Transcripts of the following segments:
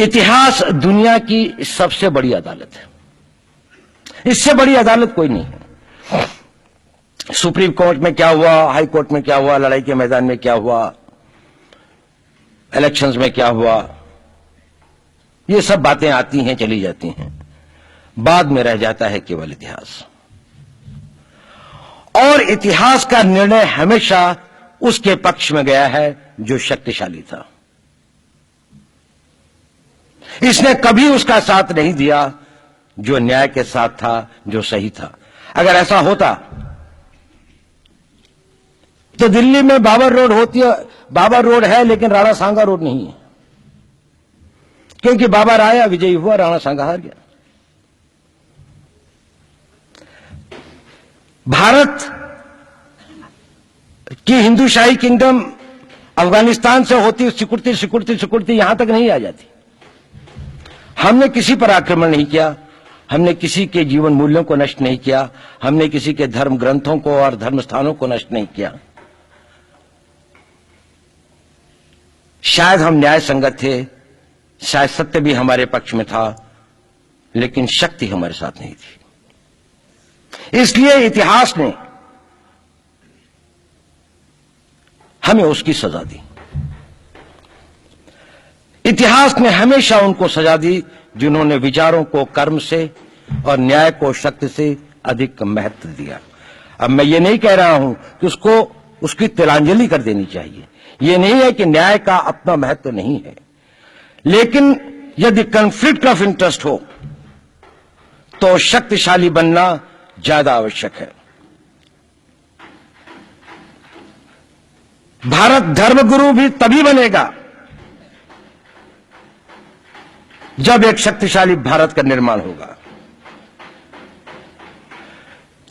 इतिहास दुनिया की सबसे बड़ी अदालत है। इससे बड़ी अदालत कोई नहीं है। सुप्रीम कोर्ट में क्या हुआ, हाई कोर्ट में क्या हुआ, लड़ाई के मैदान में क्या हुआ, इलेक्शंस में क्या हुआ, ये सब बातें आती हैं, चली जाती हैं। बाद में रह जाता है केवल इतिहास। और इतिहास का निर्णय हमेशा उसके पक्ष में गया है जो शक्तिशाली था। इसने कभी उसका साथ नहीं दिया जो न्याय के साथ था, जो सही था। अगर ऐसा होता तो दिल्ली में बाबर रोड होती है, बाबर रोड है लेकिन राणा सांगा रोड नहीं है, क्योंकि बाबर आया, विजयी हुआ, राणा सांगा हार गया। भारत की हिंदूशाही किंगडम अफगानिस्तान से होती सिकुड़ती सिकुड़ती सिकुड़ती यहां तक नहीं आ जाती। हमने किसी पर आक्रमण नहीं किया, हमने किसी के जीवन मूल्यों को नष्ट नहीं किया, हमने किसी के धर्म ग्रंथों को और धर्म स्थानों को नष्ट नहीं किया। शायद हम न्याय संगत थे, शायद सत्य भी हमारे पक्ष में था, लेकिन शक्ति हमारे साथ नहीं थी। इसलिए इतिहास ने हमें उसकी सजा दी। इतिहास ने हमेशा उनको सजा दी जिन्होंने विचारों को कर्म से और न्याय को शक्ति से अधिक महत्व दिया। अब मैं ये नहीं कह रहा हूं कि उसकी तिलांजलि कर देनी चाहिए। ये नहीं है कि न्याय का अपना महत्व नहीं है, लेकिन यदि कॉन्फ्लिक्ट ऑफ इंटरेस्ट हो तो शक्तिशाली बनना ज्यादा आवश्यक है। भारत धर्मगुरु भी तभी बनेगा जब एक शक्तिशाली भारत का निर्माण होगा।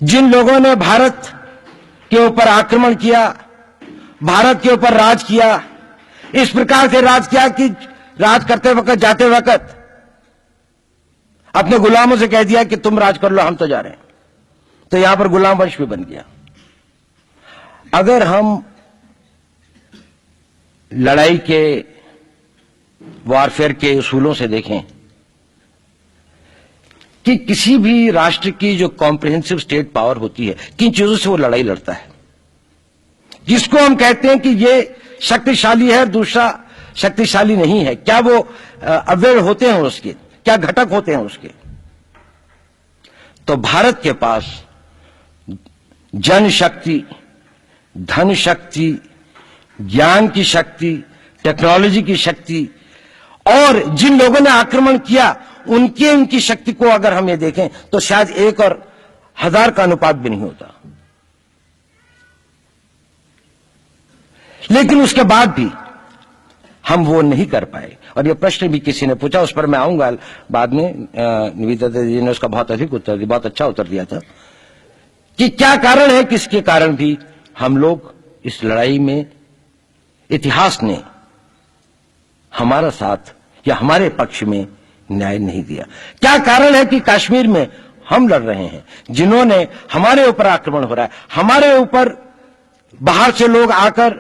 जिन लोगों ने भारत के ऊपर आक्रमण किया, भारत के ऊपर राज किया, इस प्रकार से राज किया कि राज करते वक्त, जाते वक्त अपने गुलामों से कह दिया कि तुम राज कर लो, हम तो जा रहे हैं। तो यहां पर गुलाम वंश भी बन गया। अगर हम लड़ाई के, वॉरफेयर के उसूलों से देखें कि किसी भी राष्ट्र की जो कॉम्प्रिहेंसिव स्टेट पावर होती है, किन चीजों से वो लड़ाई लड़ता है, जिसको हम कहते हैं कि ये शक्तिशाली है, दूसरा शक्तिशाली नहीं है, क्या वो अवयव होते हैं उसके, क्या घटक होते हैं उसके। तो भारत के पास जनशक्ति, धन शक्ति, ज्ञान की शक्ति, टेक्नोलॉजी की शक्ति, और जिन लोगों ने आक्रमण किया उनकी शक्ति को अगर हम ये देखें तो शायद 1 और 1000 का अनुपात भी नहीं होता। लेकिन उसके बाद भी हम वो नहीं कर पाए। और ये प्रश्न भी किसी ने पूछा, उस पर मैं आऊंगा बाद में। निवेदिता जी ने उसका बहुत अधिक उत्तर दिया, बहुत अच्छा उत्तर दिया था कि क्या कारण है, किसके कारण भी हम लोग इस लड़ाई में, इतिहास ने हमारा साथ या हमारे पक्ष में न्याय नहीं दिया। क्या कारण है कि कश्मीर में हम लड़ रहे हैं, जिन्होंने हमारे ऊपर आक्रमण हो रहा है, हमारे ऊपर बाहर से लोग आकर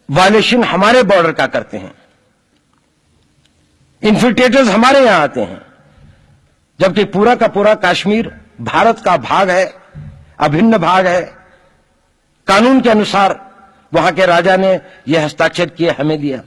वायलेशन हमारे बॉर्डर का करते हैं, इन्फिल्ट्रेटर्स हमारे यहां आते हैं, जबकि पूरा का पूरा कश्मीर भारत का भाग है, अभिन्न भाग है। कानून के अनुसार वहां के राजा ने यह हस्ताक्षर किए, हमें दिया।